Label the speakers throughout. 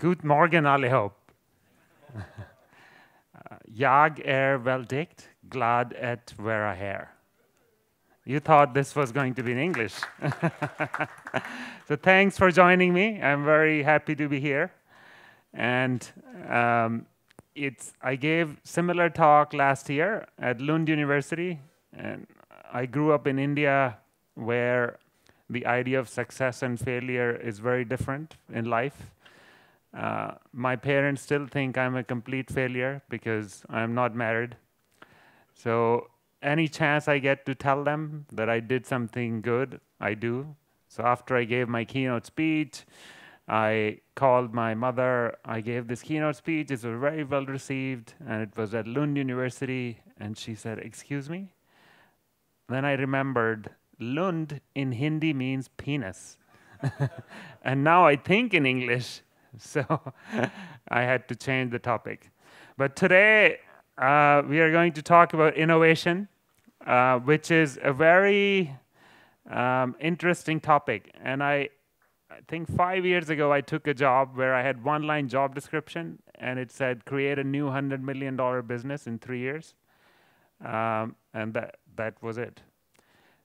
Speaker 1: Good morgen allihop. Jag väldigt glad att vara här. You thought this was going to be in English. So thanks for joining me. I'm very happy to be here. And I gave similar talk last year at Lund University. And I grew up in India where the idea of success and failure is very different in life. My parents still think I'm a complete failure because I'm not married. So any chance I get to tell them that I did something good, I do. So after I gave my keynote speech, I called my mother. I gave this keynote speech. It was very well received, and it was at Lund University. And she said, "Excuse me?" Then I remembered Lund in Hindi means penis. And now I think in English. So I had to change the topic. But today, we are going to talk about innovation, which is a very interesting topic. And I think 5 years ago, I took a job where I had one-line job description, and it said, create a new $100 million business in 3 years. And that was it.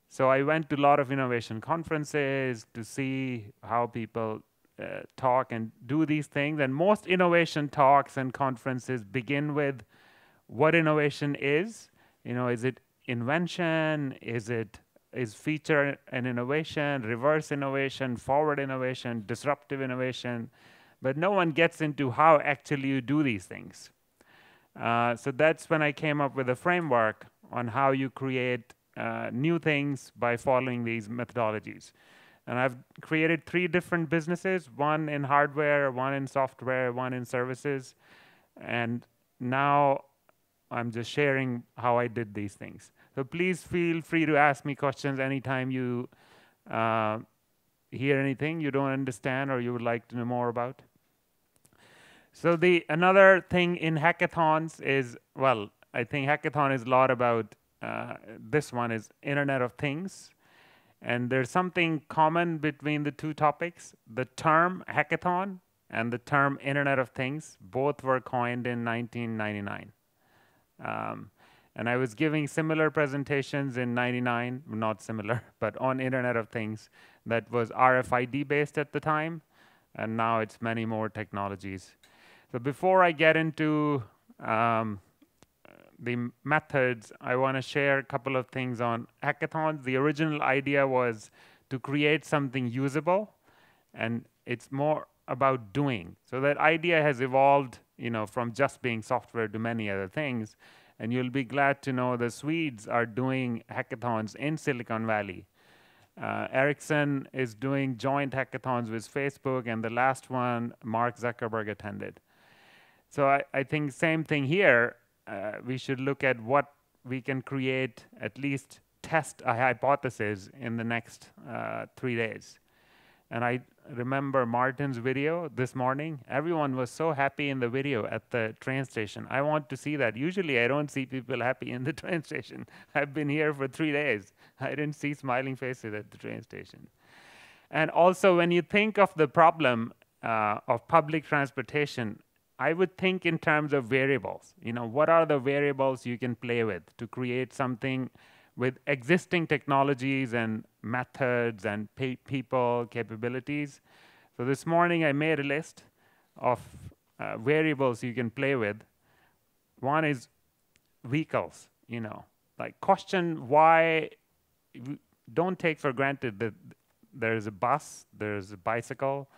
Speaker 1: So I went to a lot of innovation conferences to see how people talk and do these things. And most innovation talks and conferences begin with what innovation is. You know, is it invention? Is feature and innovation, reverse innovation, forward innovation, disruptive innovation? But no one gets into how actually you do these things. So that's when I came up with a framework on how you create new things by following these methodologies. And I've created 3 different businesses, one in hardware, one in software, one in services. And now I'm just sharing how I did these things. So please feel free to ask me questions anytime you hear anything you don't understand or you would like to know more about. So another thing in hackathons is, well, I think hackathon is a lot about, this one is Internet of Things. And there's something common between the 2 topics. The term hackathon and the term Internet of Things, both were coined in 1999. And I was giving similar presentations in 99, not similar, but on Internet of Things that was RFID based at the time. And now it's many more technologies. So before I get into the methods, I want to share a couple of things on hackathons. The original idea was to create something usable, and it's more about doing. So that idea has evolved, you know, from just being software to many other things. And you'll be glad to know the Swedes are doing hackathons in Silicon Valley. Ericsson is doing joint hackathons with Facebook, and the last one, Mark Zuckerberg attended. So I think same thing here. We should look at what we can create, at least test a hypothesis in the next 3 days. And I remember Martin's video this morning. Everyone was so happy in the video at the train station. I want to see that. Usually I don't see people happy in the train station. I've been here for 3 days. I didn't see smiling faces at the train station. And also when you think of the problem of public transportation, I would think in terms of variables. You know, what are the variables you can play with to create something with existing technologies and methods and people capabilities? So this morning I made a list of variables you can play with. One is vehicles, you know, like question why. Don't take for granted that there's a bus, there's a bicycle,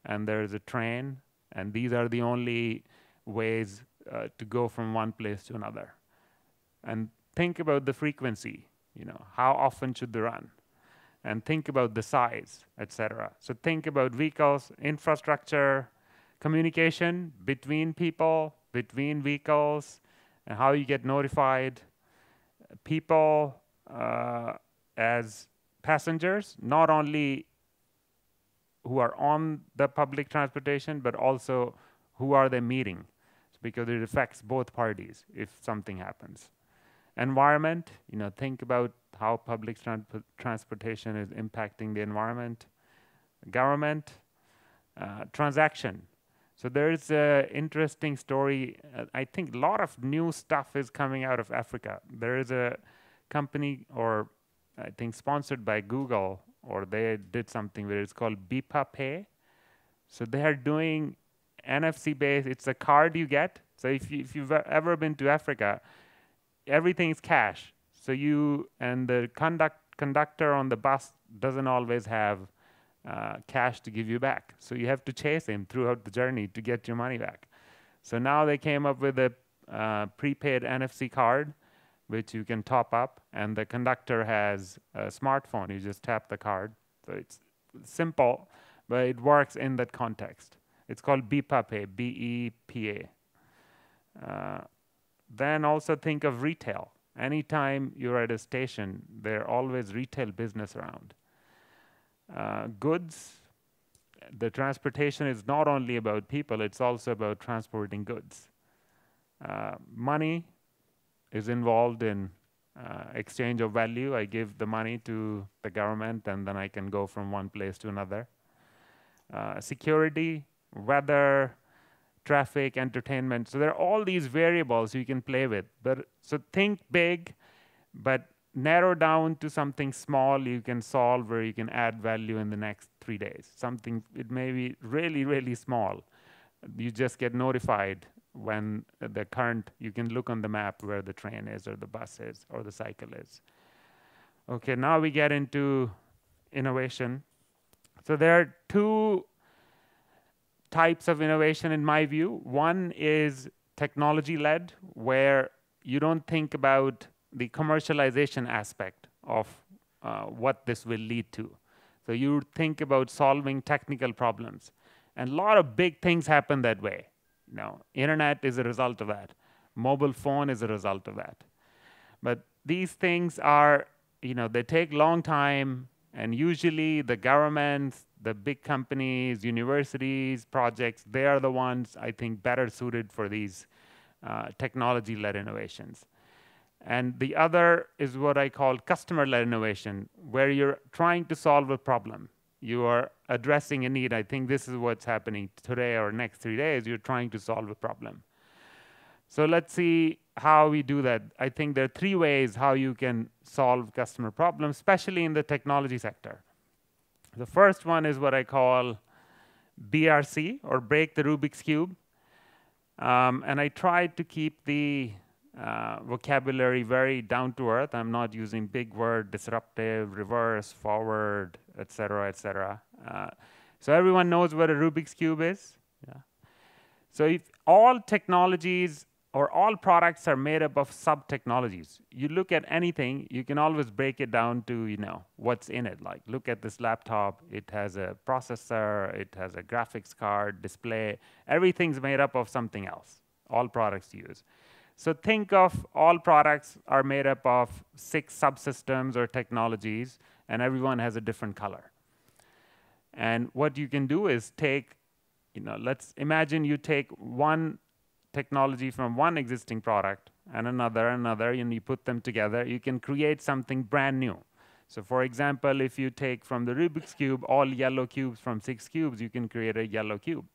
Speaker 1: and there's a train. And these are the only ways to go from one place to another. And think about the frequency, you know, how often should they run? And think about the size, etc. So think about vehicles, infrastructure, communication between people, between vehicles, and how you get notified. People as passengers, not only who are on the public transportation, but also who are they meeting, because it affects both parties if something happens. Environment, you know, think about how public transportation is impacting the environment. Government, transaction. So there's an interesting story. I think a lot of new stuff is coming out of Africa. There is a company, or I think sponsored by Google, or they did something where it's called Bipa Pay. So they are doing NFC based. It's a card you get. So if you've ever been to Africa, everything is cash. So you and the conductor on the bus doesn't always have cash to give you back. So you have to chase him throughout the journey to get your money back. So now they came up with a prepaid NFC card, which you can top up, and the conductor has a smartphone. You just tap the card. So it's simple, but it works in that context. It's called Bipa Pay, B-E-P-A. Then also think of retail. Anytime you're at a station, there are always retail business around. Goods, the transportation is not only about people, it's also about transporting goods. Money is involved in exchange of value. I give the money to the government, and then I can go from one place to another. Security, weather, traffic, entertainment. So there are all these variables you can play with. But so think big, but narrow down to something small you can solve, where you can add value in the next 3 days. Something, it may be really, really small. You just get notified when the current, you can look on the map where the train is, or the bus is, or the cycle is. Okay, now we get into innovation. So there are two types of innovation in my view. One is technology-led, where you don't think about the commercialization aspect of what this will lead to. So you think about solving technical problems. And a lot of big things happen that way. You know, internet is a result of that. Mobile phone is a result of that. But these things are, you know, they take a long time, and usually the governments, the big companies, universities, projects, they are the ones, I think, better suited for these technology-led innovations. And the other is what I call customer-led innovation, where you're trying to solve a problem. You are addressing a need. I think this is what's happening today or next 3 days. You're trying to solve a problem. So let's see how we do that. I think there are 3 ways how you can solve customer problems, especially in the technology sector. The first one is what I call BRC, or break the Rubik's Cube. And I tried to keep the vocabulary very down to earth. I'm not using big word, disruptive, reverse, forward, etc., etc. So everyone knows what a Rubik's Cube is. Yeah. So if all technologies or all products are made up of sub-technologies, you look at anything, you can always break it down to, you know, what's in it. Like, look at this laptop. It has a processor. It has a graphics card, display. Everything's made up of something else. All products use. So think of all products are made up of 6 subsystems or technologies, and everyone has a different color. And what you can do is take, you know, let's imagine you take one technology from one existing product and another, and you put them together. You can create something brand new. So for example, if you take from the Rubik's Cube all yellow cubes from 6 cubes, you can create a yellow cube.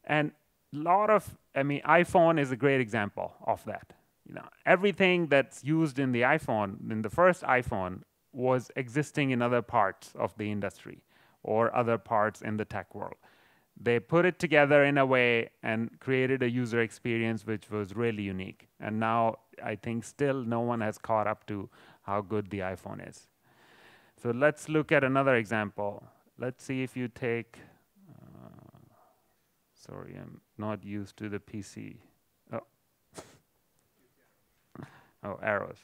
Speaker 1: And iPhone is a great example of that. You know, everything that's used in the iPhone, in the first iPhone, was existing in other parts of the industry or other parts in the tech world. They put it together in a way and created a user experience which was really unique. And now I think still no one has caught up to how good the iPhone is. So let's look at another example. Let's see if you take, sorry, I'm not used to the PC. Oh, oh, arrows.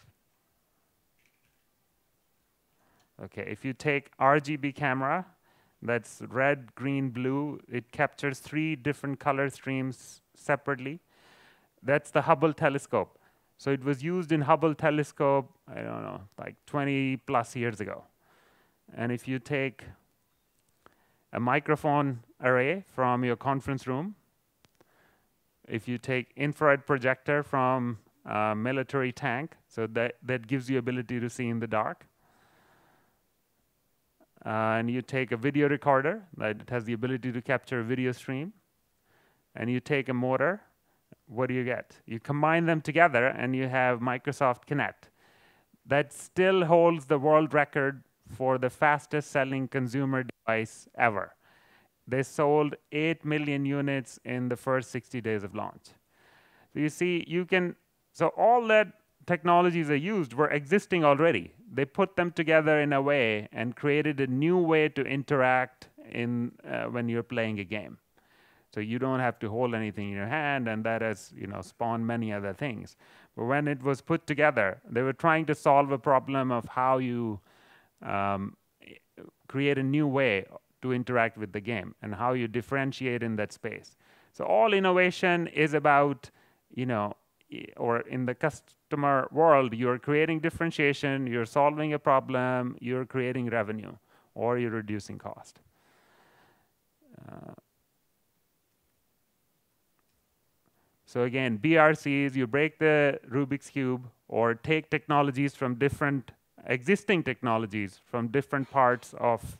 Speaker 1: Okay, if you take Rgb camera, that's red, green, blue. It captures 3 different color streams separately. That's the Hubble telescope. So it was used in Hubble telescope, I don't know, like 20 plus years ago. And if you take a microphone array from your conference room, if you take infrared projector from a military tank, so that gives you ability to see in the dark. And you take a video recorder that has the ability to capture a video stream. and you take a motor, what do you get? You combine them together and you have Microsoft Kinect. That still holds the world record for the fastest selling consumer device ever. They sold 8 million units in the first 60 days of launch. So you see, so all that technologies are used were existing already. They put them together in a way and created a new way to interact when you're playing a game. So you don't have to hold anything in your hand, and that has spawned many other things. But when it was put together, they were trying to solve a problem of how you create a new way to interact with the game and how you differentiate in that space. So all innovation is about, or in the customer world, you're creating differentiation, you're solving a problem, you're creating revenue, or you're reducing cost. So again, BRCs, you break the Rubik's Cube or take technologies from existing technologies from different parts of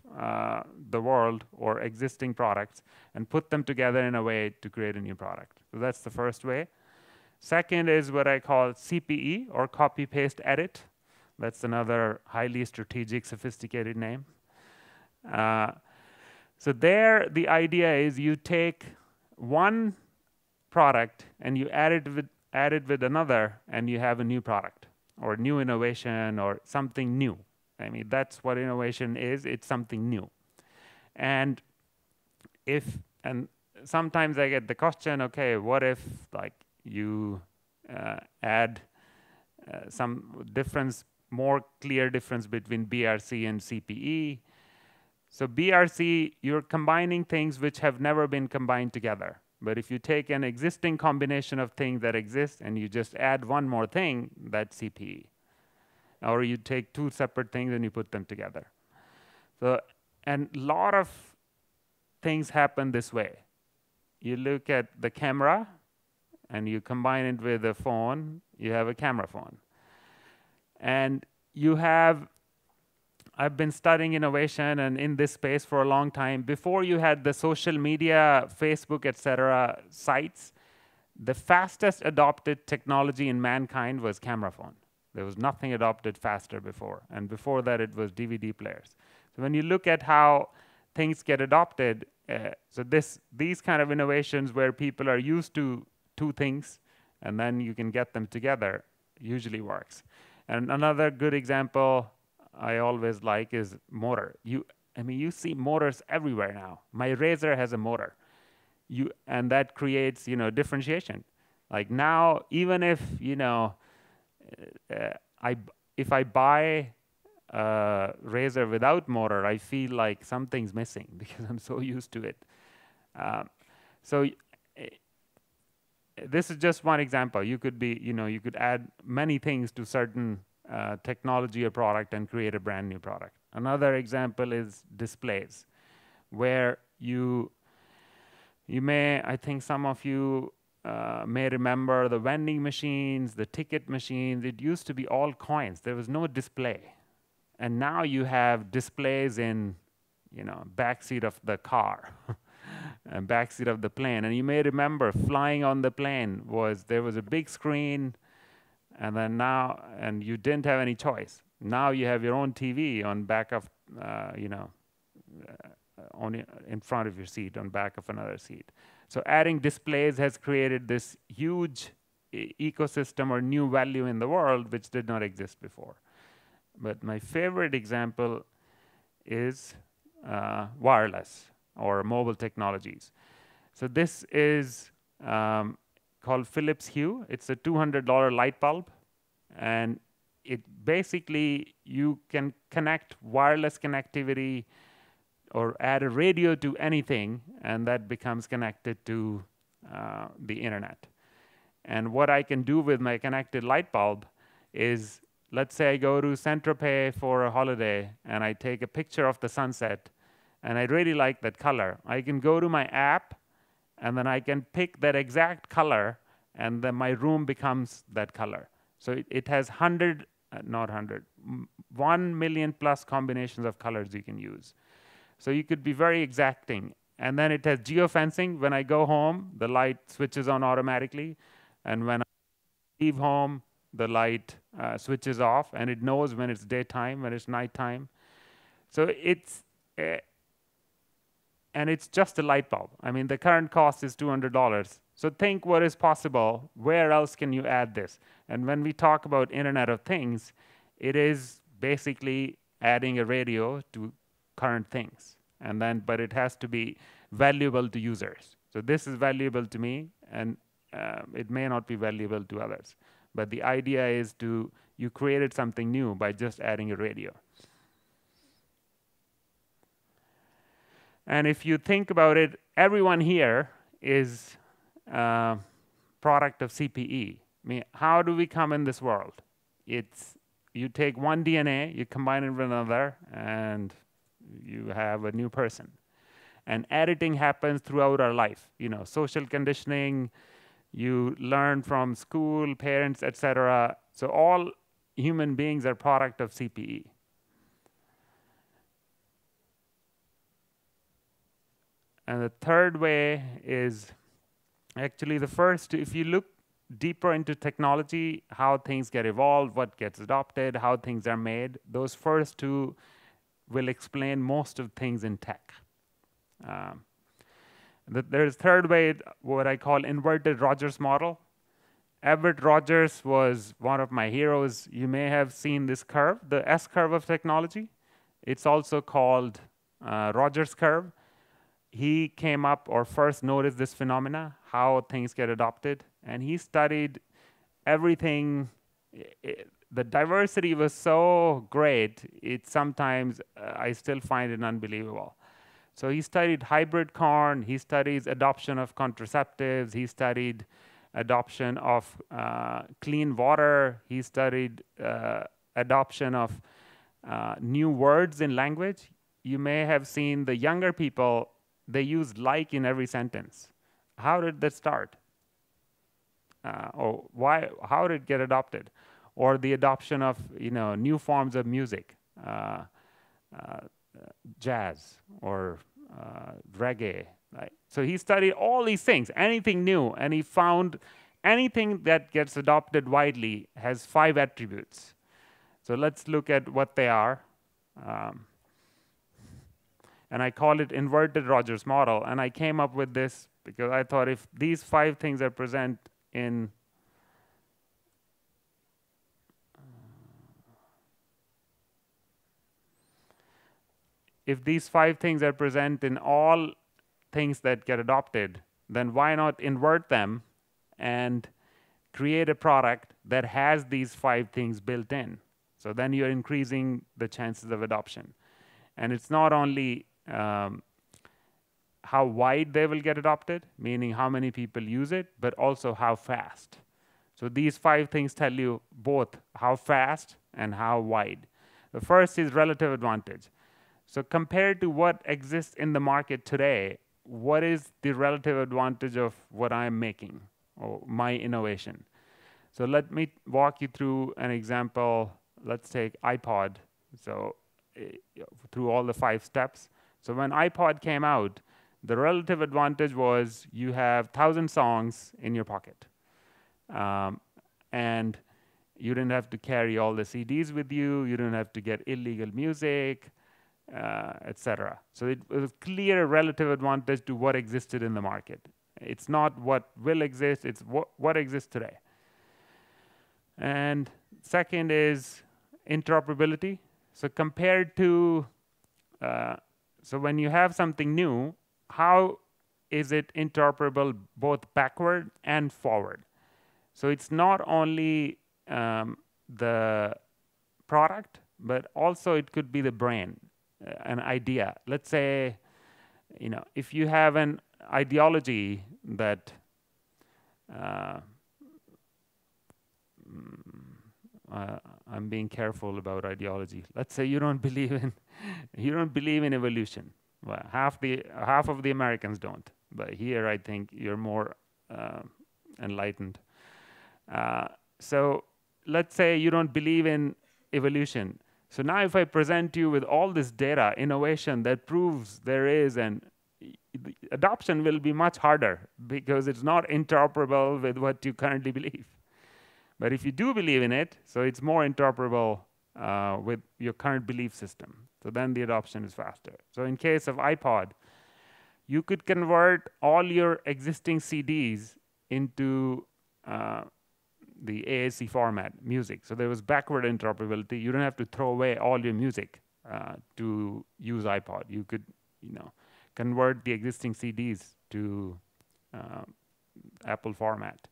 Speaker 1: the world or existing products and put them together in a way to create a new product. So that's the first way. Second is what I call CPE, or copy, paste, edit. That's another highly strategic, sophisticated name. So there, the idea is you take one product and you add it with another, and you have a new product or new innovation or something new. I mean, that's what innovation is. It's something new. And sometimes I get the question, okay, what if you add some more clear difference between BRC and CPE? So BRC, you're combining things which have never been combined together. But if you take an existing combination of things that exist and you just add one more thing, that's CPE. Or you take two separate things and you put them together. So, and a lot of things happen this way. You look at the camera and you combine it with a phone, you have a camera phone. And I've been studying innovation and in this space for a long time. Before you had the social media, Facebook, etc. sites, the fastest adopted technology in mankind was camera phone. There was nothing adopted faster before. And before that, it was DVD players. So when you look at how things get adopted, these kind of innovations where people are used to two things and then you can get them together usually works. And another good example I always like is motor. You see motors everywhere now. My razor has a motor. And that creates, differentiation. Like now, even if, if I buy a razor without motor, I feel like something's missing because I'm so used to it. This is just one example. You could you could add many things to certain technology or product and create a brand new product. Another example is displays, where I think some of you may remember the vending machines, the ticket machines. It used to be all coins. There was no display. And now you have displays in, backseat of the car, and backseat of the plane. And you may remember flying on the plane there was a big screen, and then and you didn't have any choice. Now you have your own TV on back of, in front of your seat, on back of another seat. So adding displays has created this huge ecosystem or new value in the world which did not exist before. But my favorite example is wireless or mobile technologies. So this is called Philips Hue. It's a $200 light bulb, and it basically, you can connect wireless connectivity or add a radio to anything, and that becomes connected to the internet. And what I can do with my connected light bulb is, let's say I go to Saint-Tropez for a holiday and I take a picture of the sunset and I really like that color. I can go to my app and then I can pick that exact color, and then my room becomes that color. So it has 1 million plus combinations of colors you can use. So you could be very exacting And then it has geofencing. When I go home, the light switches on automatically. And when I leave home, the light switches off, and it knows when it's daytime, when it's nighttime. So and it's just a light bulb. I mean, the current cost is $200. So think what is possible. Where else can you add this? And when we talk about Internet of Things, it is basically adding a radio to current things. And then, but it has to be valuable to users. So this is valuable to me, and it may not be valuable to others. But the idea is you created something new by just adding a radio. And if you think about it, everyone here is product of CPE. I mean, how do we come in this world? It's you take one DNA, you combine it with another, and you have a new person. And editing happens throughout our life. You know, social conditioning, you learn from school, parents, etc. So all human beings are product of CPE. And the third way is actually the first. If you look deeper into technology, how things get evolved, what gets adopted, how things are made, those first two will explain most of things in tech. There's third way, what I call inverted Rogers model. Everett Rogers was one of my heroes. You may have seen this curve, the S curve of technology. It's also called Rogers curve. He came up or first noticed this phenomena, how things get adopted, and he studied everything. The diversity was so great, it sometimes I still find it unbelievable. So he studied hybrid corn, he studies adoption of contraceptives, he studied adoption of clean water, he studied adoption of new words in language. You may have seen the younger people, they use like in every sentence. How did that start? Or why? How did it get adopted? Or the adoption of new forms of music, jazz or reggae. Right? So he studied all these things, anything new, and he found anything that gets adopted widely has 5 attributes. So let's look at what they are. And I call it inverted Rogers model. And I came up with this because I thought if these 5 things are present in all things that get adopted, then why not invert them and create a product that has these 5 things built in? So then you're increasing the chances of adoption. And it's not only how wide they will get adopted, meaning how many people use it, but also how fast. So these 5 things tell you both how fast and how wide. The first is relative advantage. So compared to what exists in the market today, what is the relative advantage of what I'm making or my innovation? So let me walk you through an example. Let's take iPod. So through all the 5 steps. So when iPod came out, the relative advantage was you have 1,000 songs in your pocket. And you didn't have to carry all the CDs with you. You didn't have to get illegal music, etc. So it was a clear relative advantage to what existed in the market. It's not what will exist, it's what exists today. And second is interoperability. So compared to, so when you have something new, how is it interoperable both backward and forward? So it's not only the product, but also it could be the brain, an idea. Let's say, if you have an ideology that I'm being careful about ideology. Let's say you don't believe in evolution. Well, half of the Americans don't, but here I think you're more enlightened. So let's say you don't believe in evolution. So now if I present you with all this data, innovation that proves there is, and the adoption will be much harder because it's not interoperable with what you currently believe. But if you do believe in it, so it's more interoperable with your current belief system. So then the adoption is faster. So in case of iPod, you could convert all your existing CDs into the AAC format, music. So there was backward interoperability. You don't have to throw away all your music to use iPod. You could, convert the existing CDs to Apple format.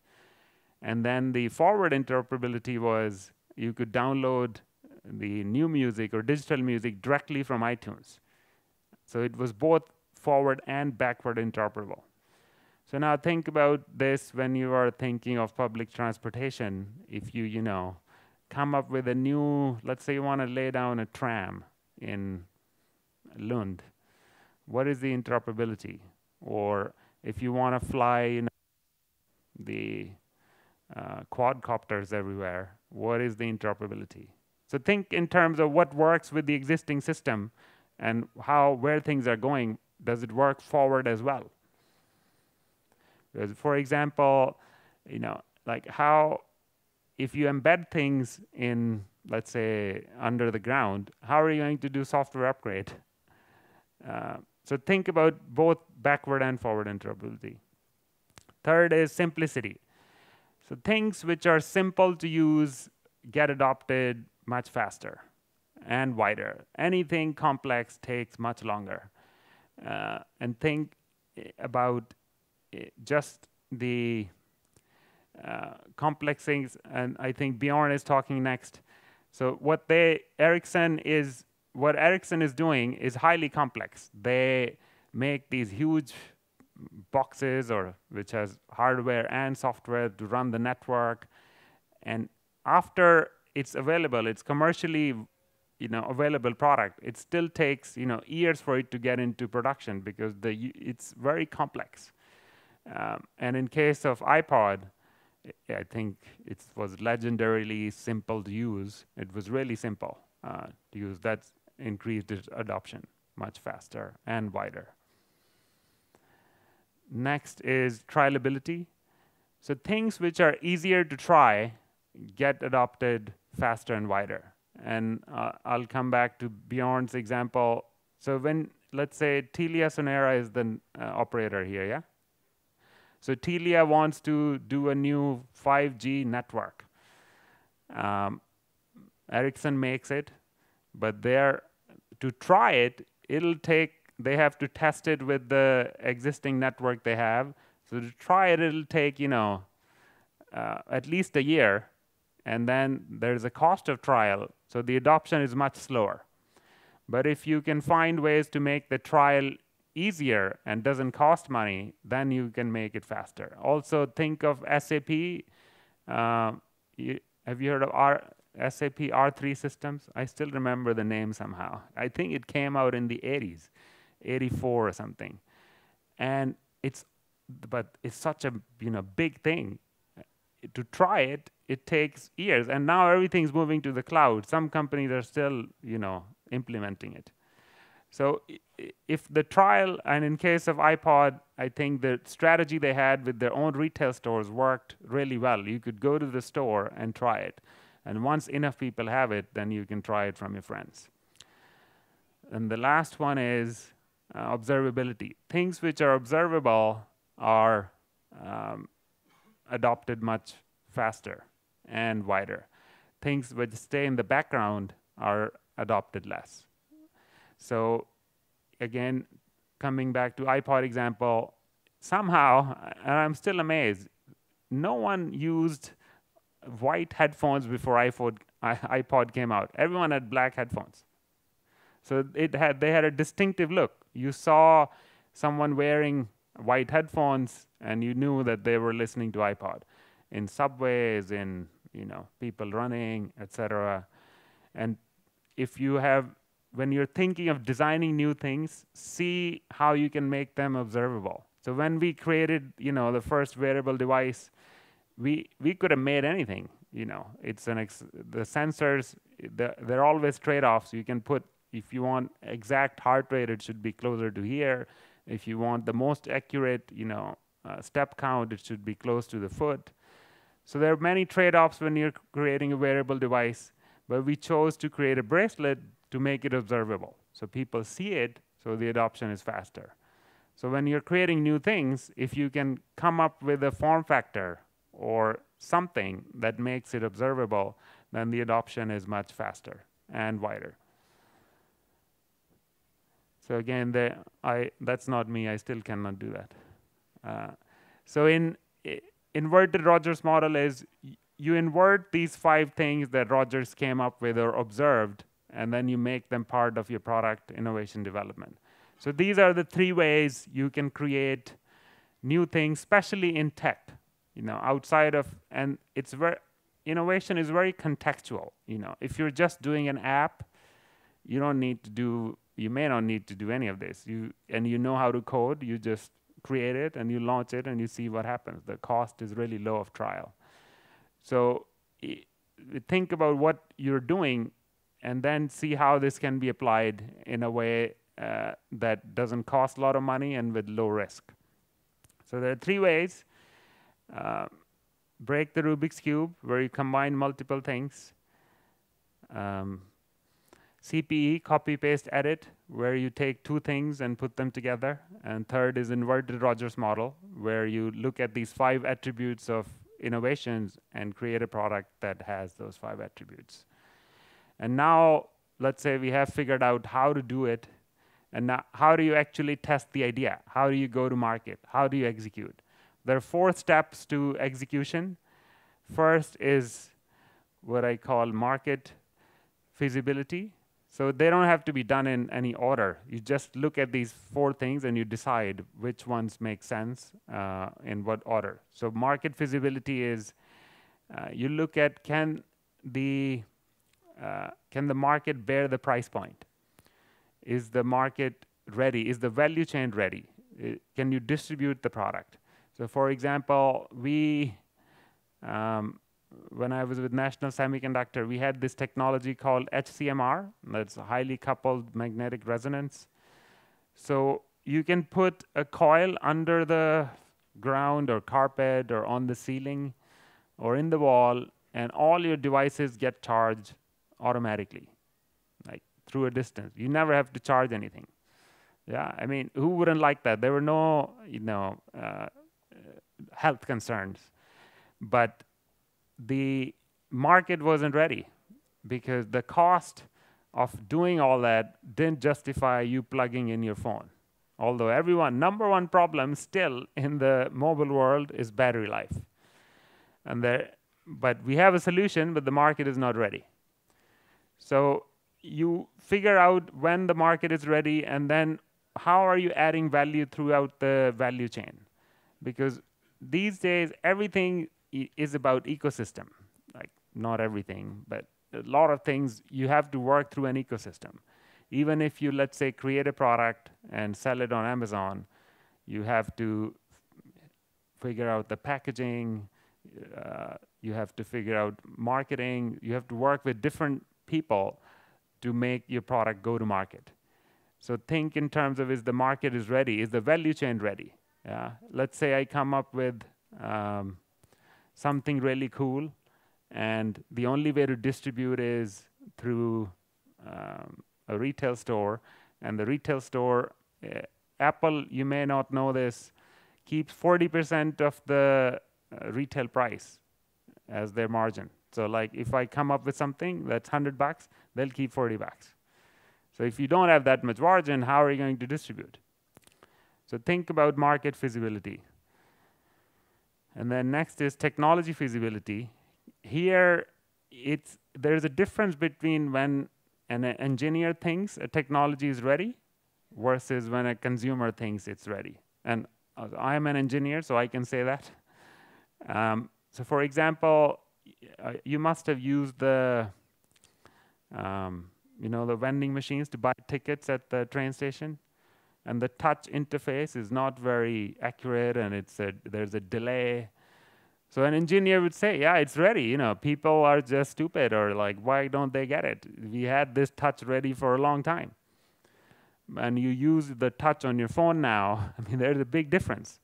Speaker 1: And then the forward interoperability was you could download the new music or digital music directly from iTunes. So it was both forward and backward interoperable. So now think about this when you are thinking of public transportation. If you, come up with a new, let's say you want to lay down a tram in Lund, what is the interoperability? Or if you want to fly, the quadcopters everywhere, what is the interoperability? So think in terms of what works with the existing system and where things are going. Does it work forward as well? Because, for example, like how if you embed things in, let's say, under the ground, how are you going to do software upgrade? So think about both backward and forward interoperability. Third is simplicity. So things which are simple to use get adopted much faster and wider. Anything complex takes much longer. And think about just the complex things. And I think Bjorn is talking next. So what Ericsson is doing is highly complex. They make these huge boxes which has hardware and software to run the network. And after it's available, it's commercially available product, it still takes years for it to get into production because it's very complex. And in case of iPod, I think it was legendarily simple to use. It was really simple to use. That's increased its adoption much faster and wider. Next is trialability. So things which are easier to try get adopted faster and wider. And I'll come back to Bjorn's example. So when, let's say, Telia Sonera is the operator here, yeah? So Telia wants to do a new 5G network. Ericsson makes it, but to try it, they have to test it with the existing network they have. So to try it, it'll take, at least a year. And then there's a cost of trial. So the adoption is much slower. But if you can find ways to make the trial easier and doesn't cost money, then you can make it faster. Also think of SAP. Have you heard of SAP R3 systems? I still remember the name somehow. I think it came out in the 80s, 84 or something. And but it's such a big thing. To try it, it takes years. And now everything's moving to the cloud. Some companies are still, implementing it. So if the trial, and in case of iPod, I think the strategy they had with their own retail stores worked really well. You could go to the store and try it. And once enough people have it, then you can try it from your friends. And the last one is observability. Things which are observable are adopted much faster and wider. Things which stay in the background are adopted less. So again, coming back to iPod example, somehow, and I'm still amazed, no one used white headphones before iPod came out. Everyone had black headphones. So they had a distinctive look. You saw someone wearing white headphones and you knew that they were listening to iPod. In subways, in people running, etc. And when you're thinking of designing new things, see how you can make them observable. So when we created, the first wearable device, we could have made anything. It's the sensors. There are always trade-offs. You can put, if you want exact heart rate, it should be closer to here. If you want the most accurate, step count, it should be close to the foot. So there are many trade-offs when you're creating a wearable device, but we chose to create a bracelet to make it observable. So people see it, so the adoption is faster. So when you're creating new things, if you can come up with a form factor or something that makes it observable, then the adoption is much faster and wider. So again, that's not me. I still cannot do that. So in inverted Rogers model is you invert these 5 things that Rogers came up with or observed, and then you make them part of your product innovation development. So these are the 3 ways you can create new things, especially in tech. Outside of, and it's innovation is very contextual. If you're just doing an app, you may not need to do any of this. You know how to code. You just create it and you launch it and you see what happens. The cost is really low of trial. So think about what you're doing and then see how this can be applied in a way that doesn't cost a lot of money and with low risk. So there are 3 ways. Break the Rubik's Cube, where you combine multiple things. CPE, copy, paste, edit, where you take 2 things and put them together. And third is inverted Rogers model, where you look at these 5 attributes of innovations and create a product that has those 5 attributes. And now, let's say we have figured out how to do it. And now, how do you actually test the idea? How do you go to market? How do you execute? There are 4 steps to execution. First is what I call market feasibility. So they don't have to be done in any order. You just look at these 4 things and you decide which ones make sense in what order. So market feasibility is you look at can the market bear the price point? Is the market ready? Is the value chain ready? Can you distribute the product? So for example, when I was with National Semiconductor, we had this technology called HCMR. That's highly coupled magnetic resonance. So you can put a coil under the ground or carpet or on the ceiling or in the wall, and all your devices get charged automatically, like through a distance. You never have to charge anything. Yeah, I mean, who wouldn't like that? There were no, health concerns, but the market wasn't ready because the cost of doing all that didn't justify you plugging in your phone. Although number one problem still in the mobile world is battery life. But we have a solution, but the market is not ready. So you figure out when the market is ready, and then how are you adding value throughout the value chain? Because these days, everything is about ecosystem. Like, not everything, but a lot of things, you have to work through an ecosystem. Even if you, let's say, create a product and sell it on Amazon, you have to figure out the packaging, you have to figure out marketing, you have to work with different people to make your product go to market. So think in terms of, is the market is ready? Is the value chain ready? Yeah. Let's say I come up with something really cool, and the only way to distribute is through a retail store. And the retail store, Apple, you may not know this, keeps 40% of the retail price as their margin. So like if I come up with something that's $100, they'll keep $40. So if you don't have that much margin, how are you going to distribute? So think about market feasibility. And then next is technology feasibility. Here, there's a difference between when an engineer thinks a technology is ready versus when a consumer thinks it's ready. And I am an engineer, so I can say that. So for example, you must have used the vending machines to buy tickets at the train station. And the touch interface is not very accurate, and there's a delay. So an engineer would say, yeah, it's ready. People are just stupid, or like, why don't they get it? We had this touch ready for a long time. and you use the touch on your phone now, I mean, there's a big difference.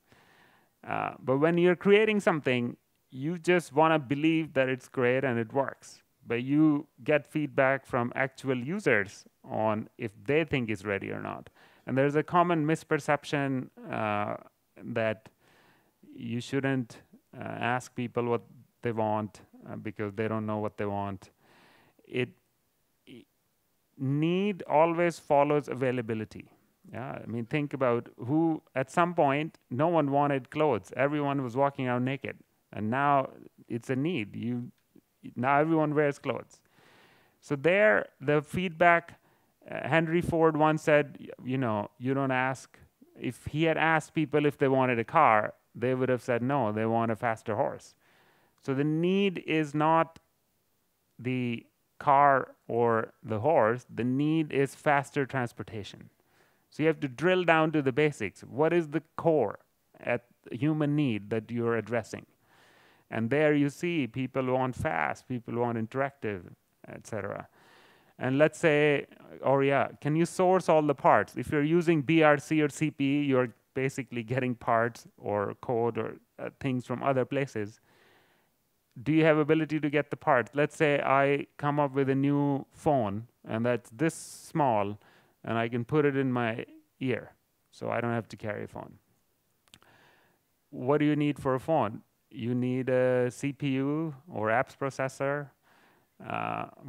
Speaker 1: But when you're creating something, you just want to believe that it's great and it works. But you get feedback from actual users on if they think it's ready or not. And there's a common misperception that you shouldn't ask people what they want because they don't know what they want. Need always follows availability. Yeah, I mean, think about who, at some point, no one wanted clothes. Everyone was walking around naked. And now it's a need. Now everyone wears clothes. So there, the feedback, Henry Ford once said, you don't ask. If he had asked people if they wanted a car, they would have said, no, they want a faster horse. So the need is not the car or the horse. The need is faster transportation. So you have to drill down to the basics. What is the core at human need that you're addressing? And there you see people want fast, people want interactive, etc. And let's say, can you source all the parts? If you're using Brc or Cpe, you're basically getting parts or code or things from other places. Do you have ability to get the parts? Let's say I come up with a new phone, and that's this small, and I can put it in my ear, so I don't have to carry a phone. What do you need for a phone? You need a CPU or apps processor.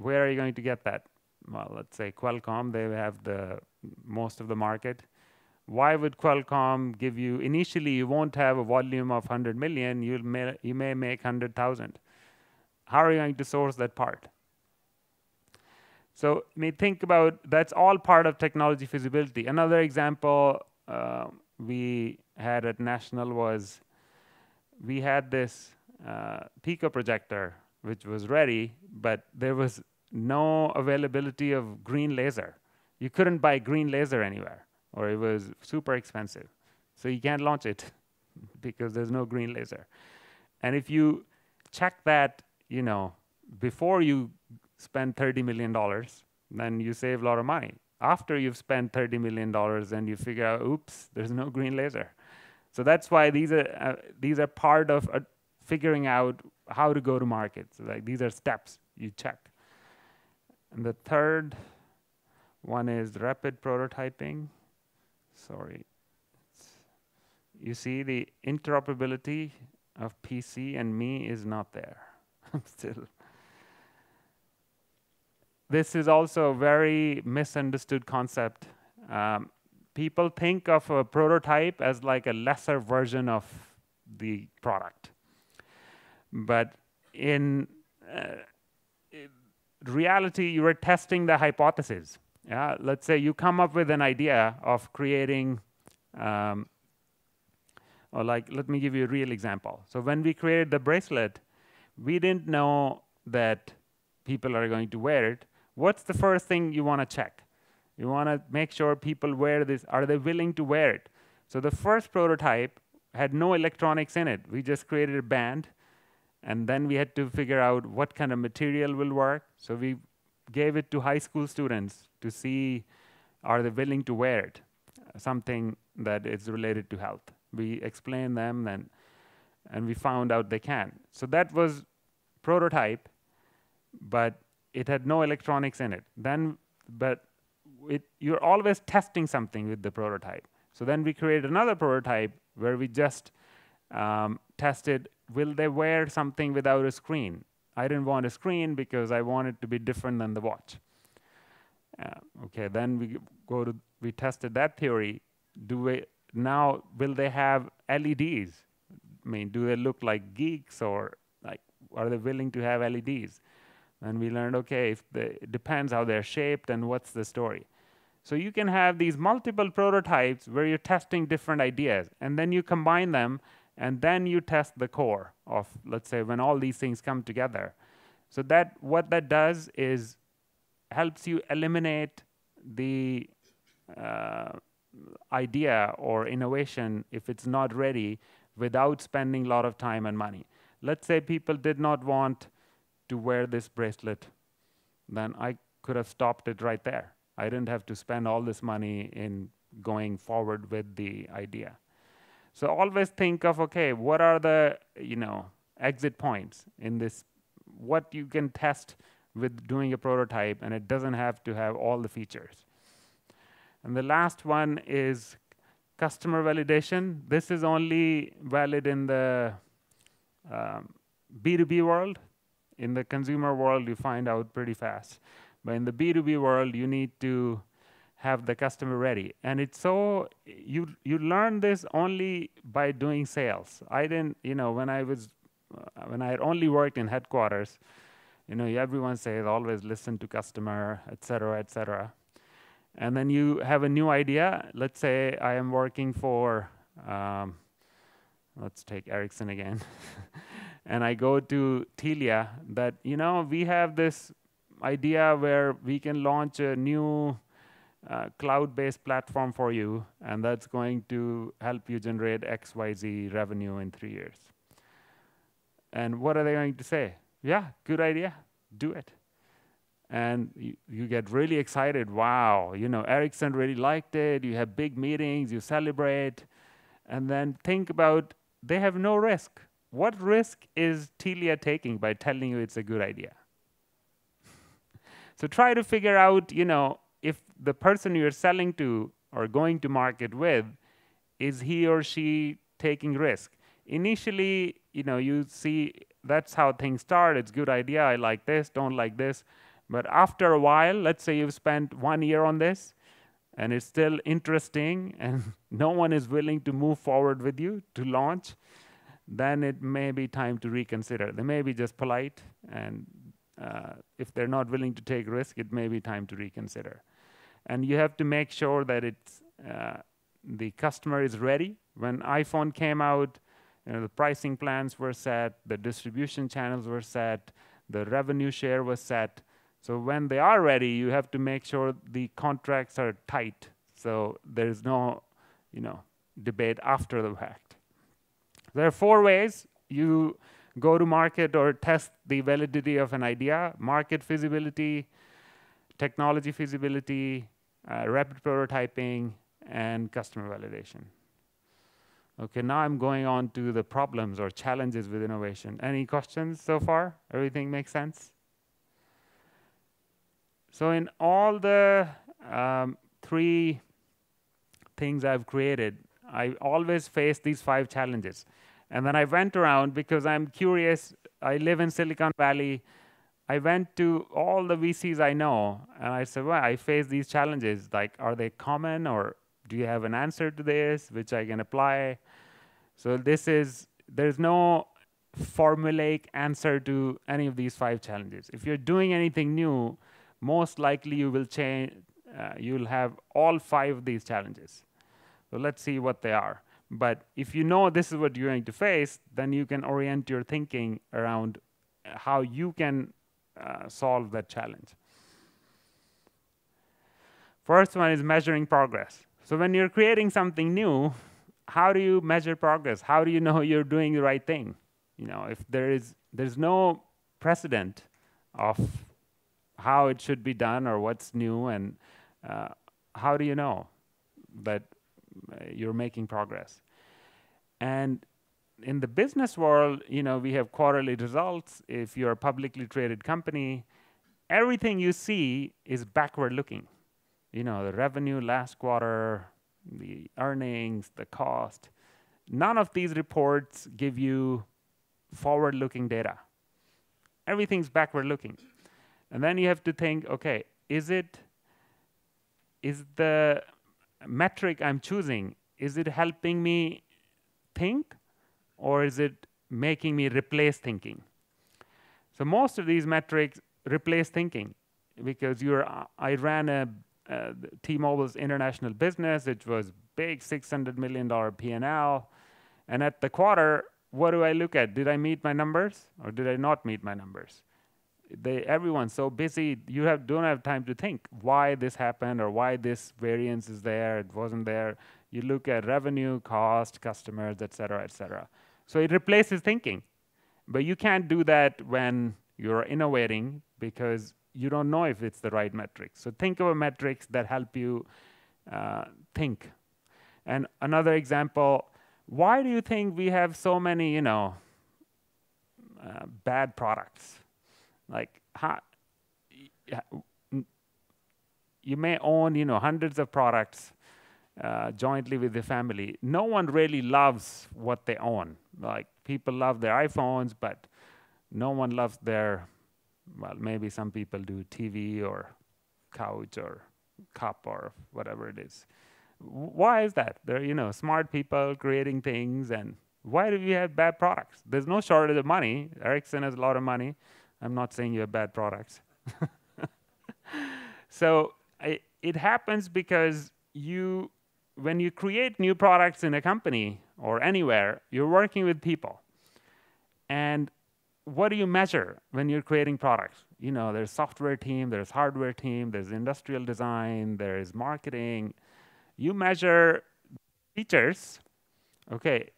Speaker 1: Where are you going to get that? Well, let's say Qualcomm, they have most of the market. Why would Qualcomm give you, initially you won't have a volume of 100 million, you may make 100,000. How are you going to source that part? So I mean, think about, that's all part of technology feasibility. Another example we had at National was, we had this Pico projector, which was ready, but there was no availability of green laser. You couldn't buy green laser anywhere, or it was super expensive. So you can't launch it because there's no green laser. And if you check that, before you spend $30 million, then you save a lot of money. After you've spent $30 million, then you figure out, oops, there's no green laser. So that's why these are part of figuring out how to go to market. So like these are steps you check. And the third one is rapid prototyping. Sorry. You see the interoperability of PC and me is not there. Still. This is also a very misunderstood concept. People think of a prototype as like a lesser version of the product. But in reality, you are testing the hypothesis. Yeah? Let's say you come up with an idea of creating, let me give you a real example. So when we created the bracelet, we didn't know that people are going to wear it. What's the first thing you want to check? You want to make sure people wear this. Are they willing to wear it? So the first prototype had no electronics in it. We just created a band, and then we had to figure out what kind of material will work. So we gave it to high school students to see, are they willing to wear it? Something that is related to health. We explained them, and we found out they can. So that was prototype, but it had no electronics in it. You're always testing something with the prototype. So then we created another prototype where we just tested, will they wear something without a screen? I didn't want a screen because I want it to be different than the watch. Okay, then we tested that theory. Now, will they have LEDs? I mean, do they look like geeks, or like, are they willing to have LEDs? And we learned, okay, it depends how they're shaped and what's the story. So you can have these multiple prototypes where you're testing different ideas, and then you combine them, and then you test the core of, let's say, when all these things come together. So what that does is helps you eliminate the idea or innovation if it's not ready without spending a lot of time and money. Let's say people did not want to wear this bracelet, then I could have stopped it right there. I didn't have to spend all this money in going forward with the idea. So always think of, okay, what are the exit points in this, what you can test with doing a prototype, and it doesn't have to have all the features. And the last one is customer validation. This is only valid in the B2B world. In the consumer world, you find out pretty fast. But in the B2B world, you need to have the customer ready. And it's so, you learn this only by doing sales. I didn't, when I had only worked in headquarters, everyone says always listen to customer, et cetera, et cetera. And then you have a new idea. Let's say I am working for, let's take Ericsson again. And I go to Telia that, we have this idea where we can launch a new cloud-based platform for you, and that's going to help you generate XYZ revenue in 3 years. And what are they going to say? Yeah, good idea, do it. And you get really excited. Wow, Ericsson really liked it. You have big meetings, you celebrate. And then think about, they have no risk. What risk is Telia taking by telling you it's a good idea? So try to figure out, if the person you're selling to or going to market with, is he or she taking risk? Initially, you see that's how things start. It's a good idea. I like this, don't like this. But after a while, let's say you've spent 1 year on this, and it's still interesting, and no one is willing to move forward with you to launch, then it may be time to reconsider. They may be just polite, and if they're not willing to take risk, it may be time to reconsider. And you have to make sure that it's the customer is ready. When iPhone came out, the pricing plans were set, the distribution channels were set, the revenue share was set. So when they are ready, you have to make sure the contracts are tight, so there's no, debate after the fact. There are 4 ways you go to market or test the validity of an idea: market feasibility, technology feasibility, rapid prototyping, and customer validation. Okay, now I'm going on to the problems or challenges with innovation. Any questions so far? Everything makes sense? So in all the 3 things I've created, I always face these 5 challenges. And then I went around because I'm curious. I live in Silicon Valley. I went to all the VCs I know, and I said, well, I face these challenges. Like, are they common, or do you have an answer to this which I can apply? So there's no formulaic answer to any of these 5 challenges. If you're doing anything new, most likely you will change. You'll have all 5 of these challenges. So let's see what they are. But if you know this is what you're going to face, then you can orient your thinking around how you can solve that challenge. First one is measuring progress. So when you're creating something new, how do you measure progress? How do you know you're doing the right thing? If there's no precedent of how it should be done or what's new, and how do you know that you're making progress? And in the business world, we have quarterly results. If you're a publicly traded company, everything you see is backward looking. The revenue last quarter, the earnings, the cost. None of these reports give you forward-looking data. Everything's backward-looking. And then you have to think, okay, is the metric I'm choosing, is it helping me think, or is it making me replace thinking? So most of these metrics replace thinking, because I ran T-Mobile's international business. It was big, $600 million P&L. And at the quarter, what do I look at? Did I meet my numbers, or did I not meet my numbers? Everyone's so busy, you don't have time to think why this happened or why this variance is there, it wasn't there. You look at revenue, cost, customers, et cetera, et cetera. So it replaces thinking. But you can't do that when you're innovating, because you don't know if it's the right metric. So think of metrics that help you think. And another example, why do you think we have so many, bad products? Like, you may own, hundreds of products jointly with the family. No one really loves what they own. Like, people love their iPhones, but no one loves their, well, maybe some people do, TV or couch or cup or whatever it is. Why is that? They're, smart people creating things, and why do we have bad products? There's no shortage of money. Ericsson has a lot of money. I'm not saying you have bad products. So it happens because when you create new products in a company or anywhere, you're working with people. And what do you measure when you're creating products? There's software team, there's hardware team, there's industrial design, there's marketing. You measure features. Okay,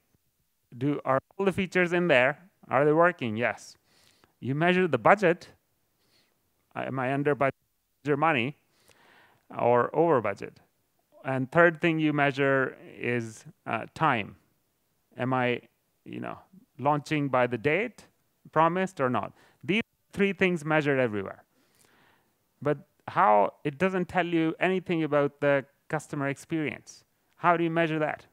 Speaker 1: are all the features in there? Are they working? Yes. You measure the budget. Am I under budget money or over budget? And third thing you measure is time. Am I, launching by the date promised or not? These 3 things measured everywhere. But how it doesn't tell you anything about the customer experience. How do you measure that?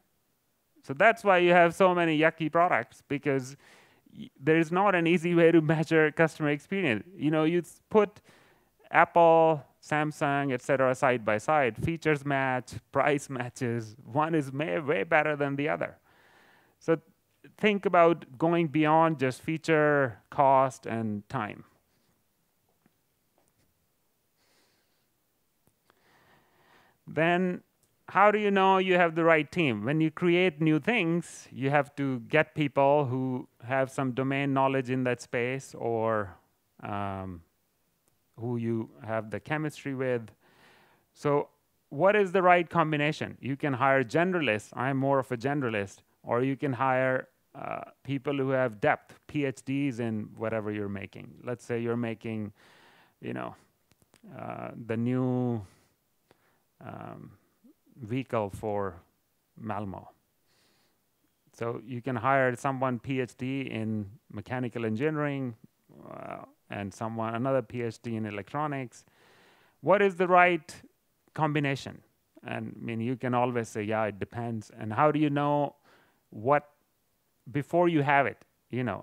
Speaker 1: So that's why you have so many yucky products, because there is not an easy way to measure customer experience. You put Apple, Samsung, etc. side by side. Features match, price matches. One is way better than the other. So think about going beyond just feature, cost, and time. Then how do you know you have the right team? When you create new things, you have to get people who have some domain knowledge in that space, or who you have the chemistry with. So what is the right combination? You can hire generalists. I'm more of a generalist. Or you can hire people who have depth, PhDs in whatever you're making. Let's say you're making, the new vehicle for Malmo. So you can hire someone PhD in mechanical engineering and another PhD in electronics. What is the right combination? And you can always say, yeah, it depends. And how do you know what before you have it?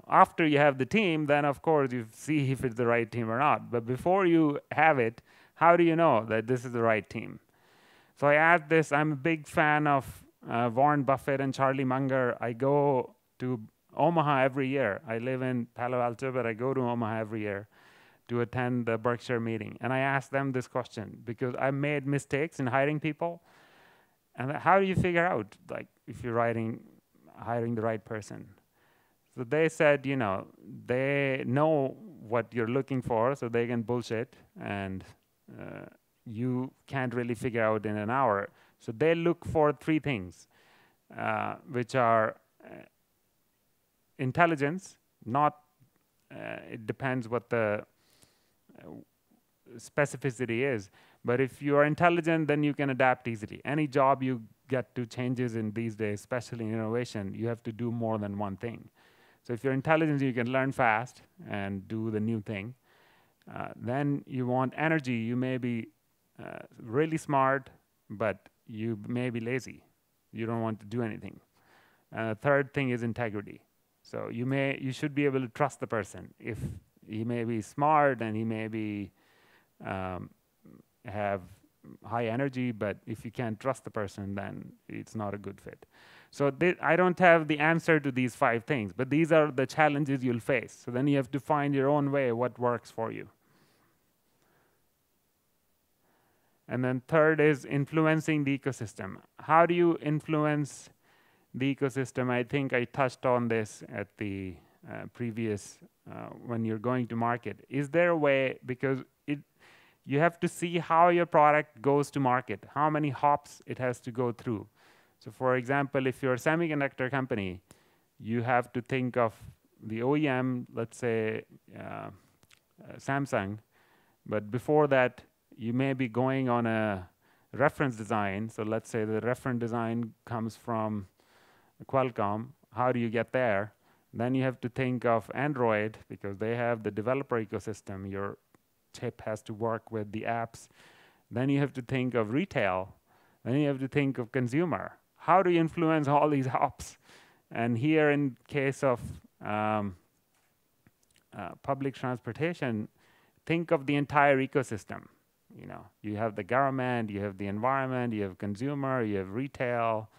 Speaker 1: After you have the team, then of course you see if it's the right team or not. But before you have it, how do you know that this is the right team? So I add this. I'm a big fan of Warren Buffett and Charlie Munger. I go to Omaha every year. I live in Palo Alto, but I go to Omaha every year to attend the Berkshire meeting. And I ask them this question, because I made mistakes in hiring people. And how do you figure out, like, if you're hiring the right person? So they said, they know what you're looking for, so they can bullshit, and you can't really figure out in an hour. So they look for 3 things, which are intelligence. It depends what the specificity is. But if you are intelligent, then you can adapt easily. Any job you get to changes in these days, especially in innovation, you have to do more than one thing. So if you're intelligent, you can learn fast and do the new thing. Then you want energy. You may be really smart, but you may be lazy. You don't want to do anything. Third thing is integrity. So you should be able to trust the person. If he may be smart and he may be have high energy, but if you can't trust the person, then it's not a good fit. So I don't have the answer to these 5 things, but these are the challenges you'll face. So then you have to find your own way, what works for you. And then third is influencing the ecosystem. How do you influence the ecosystem? I think I touched on this at the previous, when you're going to market. Is there a way, because you have to see how your product goes to market, how many hops it has to go through. So for example, if you're a semiconductor company, you have to think of the OEM, let's say Samsung, But before that, you may be going on a reference design. So let's say the reference design comes from Qualcomm. How do you get there? Then you have to think of Android because they have the developer ecosystem. Your chip has to work with the apps. Then you have to think of retail. Then you have to think of consumer. How do you influence all these hops? And here in case of public transportation, think of the entire ecosystem. You know, you have the government, you have the environment, you have consumer, you have retail.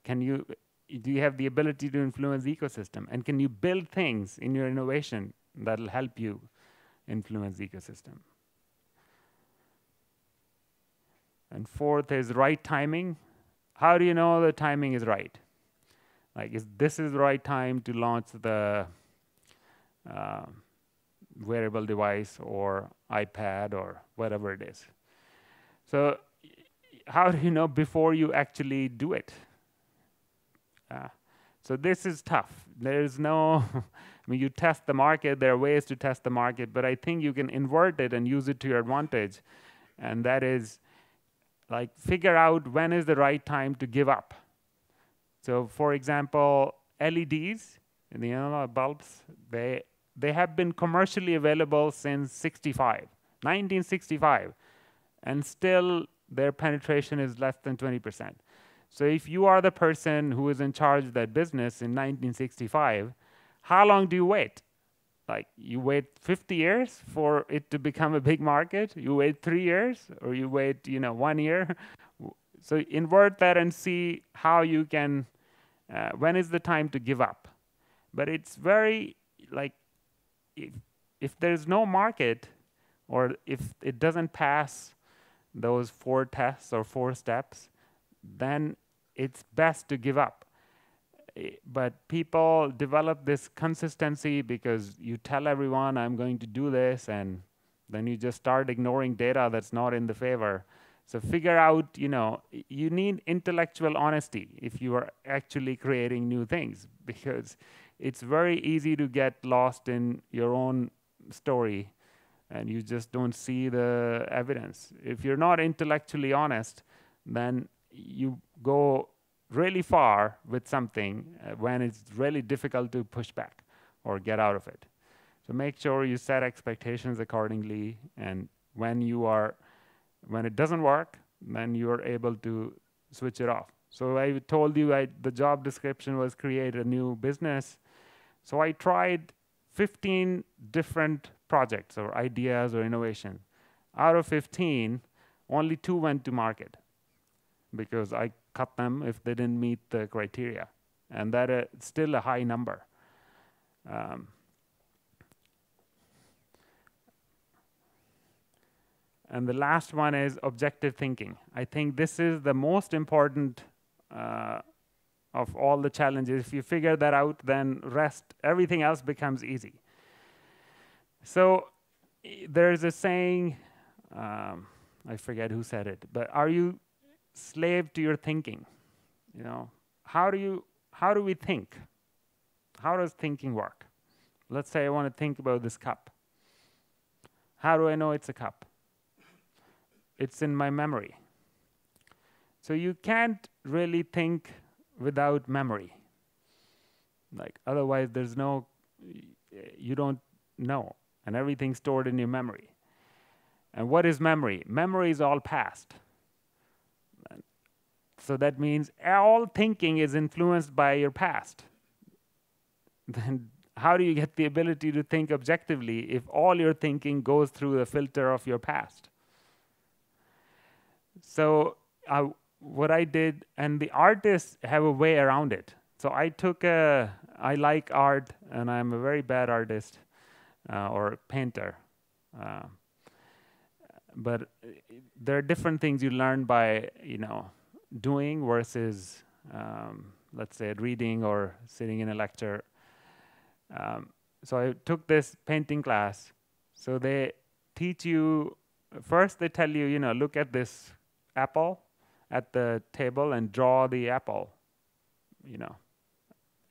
Speaker 1: Do you have the ability to influence the ecosystem? And can you build things in your innovation that'll help you influence the ecosystem? And fourth is right timing. How do you know the timing is right? Like, this is the right time to launch the wearable device or iPad or whatever it is. So how do you know before you actually do it? So this is tough. There's no, I mean, you test the market. There are ways to test the market, but I think you can invert it and use it to your advantage. And that is, like, figure out when is the right time to give up. So for example, LEDs, in the bulbs, they have been commercially available since 1965, and still their penetration is less than 20%. So if you are the person who is in charge of that business in 1965, how long do you wait? Like, you wait 50 years for it to become a big market? You wait 3 years, or you wait, 1 year? So invert that and see how you can, when is the time to give up? But it's very, like, if there's no market, or if it doesn't pass those 4 tests or 4 steps, then it's best to give up. But people develop this consistency because you tell everyone, I'm going to do this, and then you just start ignoring data that's not in the favor. So figure out, you need intellectual honesty if you are actually creating new things, because it's very easy to get lost in your own story and you just don't see the evidence. If you're not intellectually honest, then you go really far with something when it's really difficult to push back or get out of it. So make sure you set expectations accordingly, and when it doesn't work, then you are able to switch it off. So I told you the job description was create a new business. So I tried 15 different projects or ideas or innovation. Out of 15, only 2 went to market because I cut them if they didn't meet the criteria. And that is still a high number. And the last one is objective thinking. I think this is the most important of all the challenges. If you figure that out, then everything else becomes easy. So there's a saying, I forget who said it, but are you slave to your thinking? How do we think? How does thinking work? Let's say I want to think about this cup. How do I know it's a cup? It's in my memory. So you can't really think without memory. Like, otherwise you don't know, and everything's stored in your memory. And what is memory? Memory is all past. So that means all thinking is influenced by your past. Then how do you get the ability to think objectively if all your thinking goes through the filter of your past? So what I did, and the artists have a way around it. So I like art, and I'm a very bad artist or painter. But there are different things you learn by, doing versus, let's say, reading or sitting in a lecture. So I took this painting class. So they teach you, first they tell you, look at this apple at the table and draw the apple,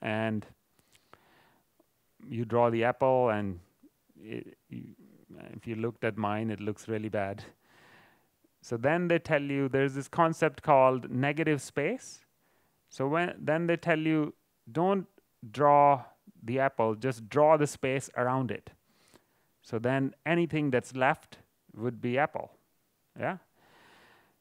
Speaker 1: and you draw the apple, and If you looked at mine, it looks really bad. So then they tell you there's this concept called negative space. So then they tell you, don't draw the apple, just draw the space around it. So then anything that's left would be apple. Yeah.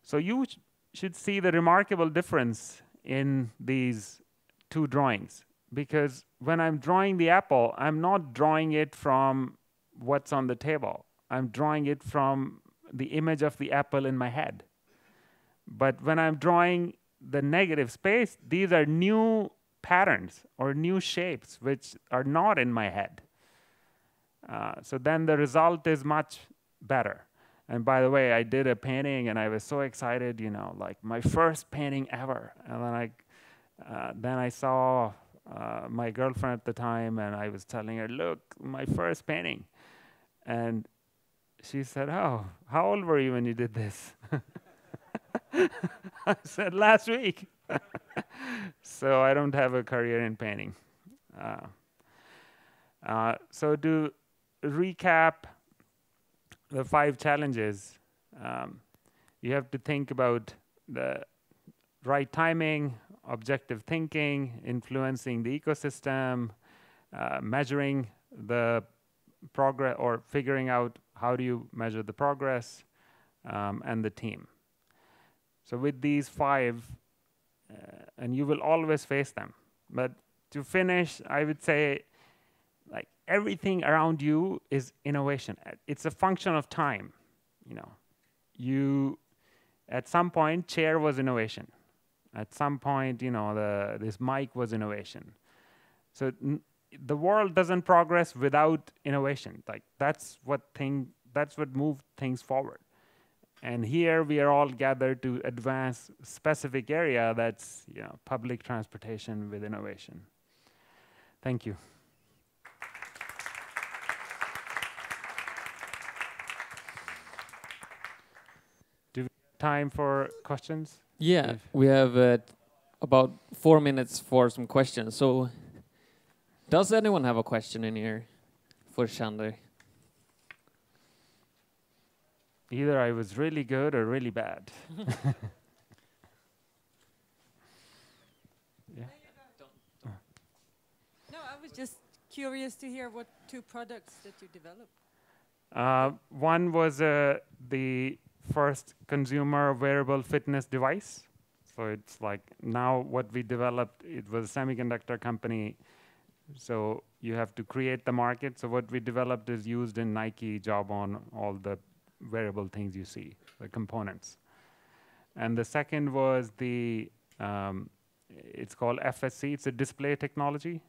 Speaker 1: So you should see the remarkable difference in these two drawings, because when I'm drawing the apple, I'm not drawing it from what's on the table. I'm drawing it from the image of the apple in my head. But when I'm drawing the negative space, these are new patterns or new shapes which are not in my head. So then the result is much better. And by the way, I did a painting and I was so excited, you know, like my first painting ever. And then I saw my girlfriend at the time, and I was telling her, look, my first painting. And she said, oh, how old were you when you did this? I said, last week. So I don't have a career in painting. So to recap the 5 challenges, you have to think about the right timing, objective thinking, influencing the ecosystem, measuring the progress, or figuring out how do you measure the progress, and the team. So with these 5, and you will always face them. But to finish, I would say, like, everything around you is innovation. It's a function of time. You know, at some point, chair was innovation. At some point, you know, this mic was innovation. So the world doesn't progress without innovation. Like, that's what moved things forward. And here we are all gathered to advance a specific area that's, you know, public transportation with innovation. Thank you. Do we have time for questions?
Speaker 2: Yeah, we have about 4 minutes for some questions. So does anyone have a question in here for Chander?
Speaker 1: Either I was really good or really bad. Yeah.
Speaker 3: No, I was just curious to hear what 2 products that you developed.
Speaker 1: One was the first consumer wearable fitness device. So it's like, now what we developed, it was a semiconductor company. So you have to create the market. So what we developed is used in Nike, Jawbone, all the wearable things you see, the components. And the second was it's called FSC. It's a display technology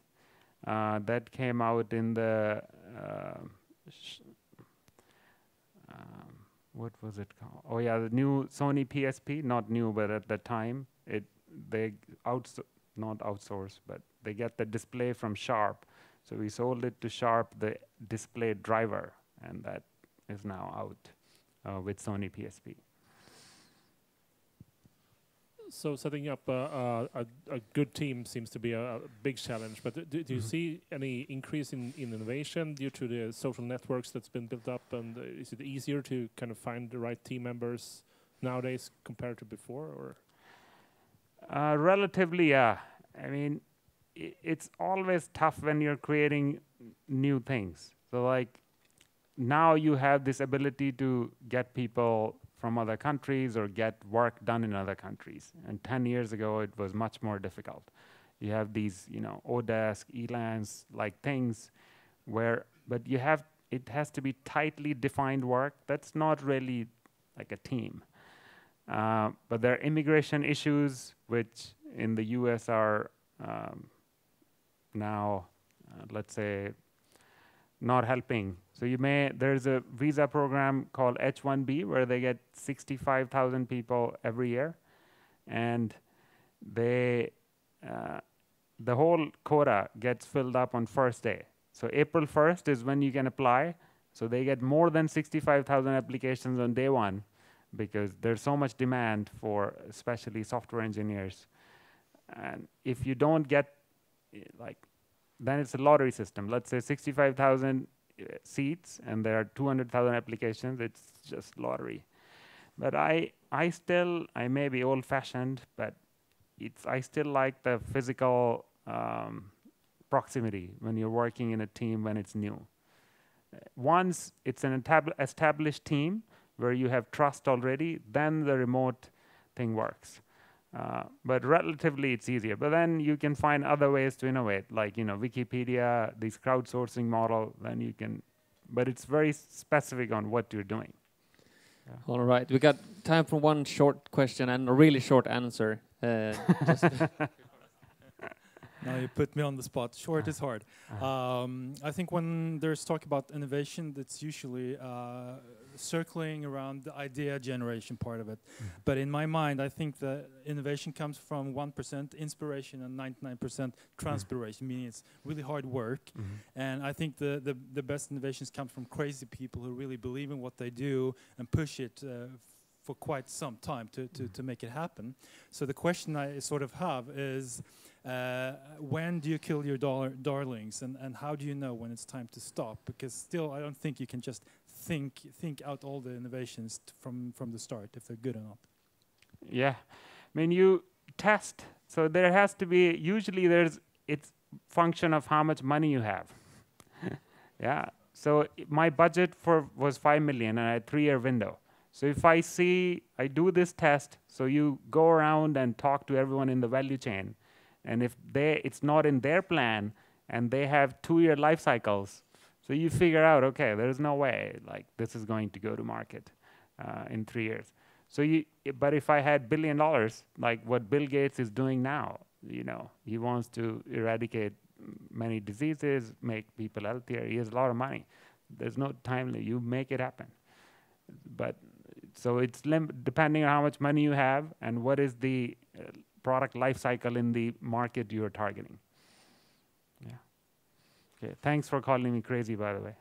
Speaker 1: that came out in the, what was it called? Oh yeah, the new Sony PSP, not new, but at the time, they not outsource, but they get the display from Sharp. So we sold it to Sharp, the display driver, and that is now out with Sony PSP.
Speaker 4: So setting up a good team seems to be a big challenge, but do you see any increase in innovation due to the social networks that's been built up, and is it easier to kind of find the right team members nowadays compared to before, or?
Speaker 1: Relatively, yeah. I mean, it's always tough when you're creating new things. So like, now you have this ability to get people from other countries or get work done in other countries. And 10 years ago, it was much more difficult. You have these, you know, Odesk, Elance, like things where, but it has to be tightly defined work. That's not really like a team. But there are immigration issues, which in the US are now, let's say, not helping. So there's a visa program called H-1B where they get 65,000 people every year. And the whole quota gets filled up on first day. So April 1st is when you can apply. So they get more than 65,000 applications on day 1 because there's so much demand for especially software engineers. And if you don't get, like, then it's a lottery system. Let's say 65,000 seats and there are 200,000 applications, it's just lottery. But I may be old-fashioned, but I still like the physical proximity when you're working in a team when it's new. Once it's an established team where you have trust already, then the remote thing works. But relatively, it's easier. But then you can find other ways to innovate, like Wikipedia, this crowdsourcing model. Then you can, but it's very specific on what you're doing. Yeah.
Speaker 2: All right, we got time for one short question and a really short answer.
Speaker 5: Now you put me on the spot. Short is hard. I think when there's talk about innovation, that's usually circling around the idea generation part of it. But in my mind, I think the innovation comes from 1% inspiration and 99% transpiration, meaning it's really hard work. And I think the best innovations come from crazy people who really believe in what they do and push it for quite some time to make it happen. So the question I sort of have is, when do you kill your darlings, and how do you know when it's time to stop? Because still, I don't think you can just think out all the innovations from the start if they're good or not.
Speaker 1: Yeah, I mean, you test. So there has to be, usually it's function of how much money you have. Yeah, so my budget was 5 million and I had 3-year window. So if I do this test, so you go around and talk to everyone in the value chain, and if it's not in their plan and they have 2-year life cycles, so you figure out, okay, there's no way like this is going to go to market in 3 years. So but if I had $1 billion, like what Bill Gates is doing now, he wants to eradicate many diseases, make people healthier. He has a lot of money. There's no time limit. You make it happen. But so it's depending on how much money you have and what is the product life cycle in the market you're targeting. Yeah. Okay. Thanks for calling me crazy, by the way.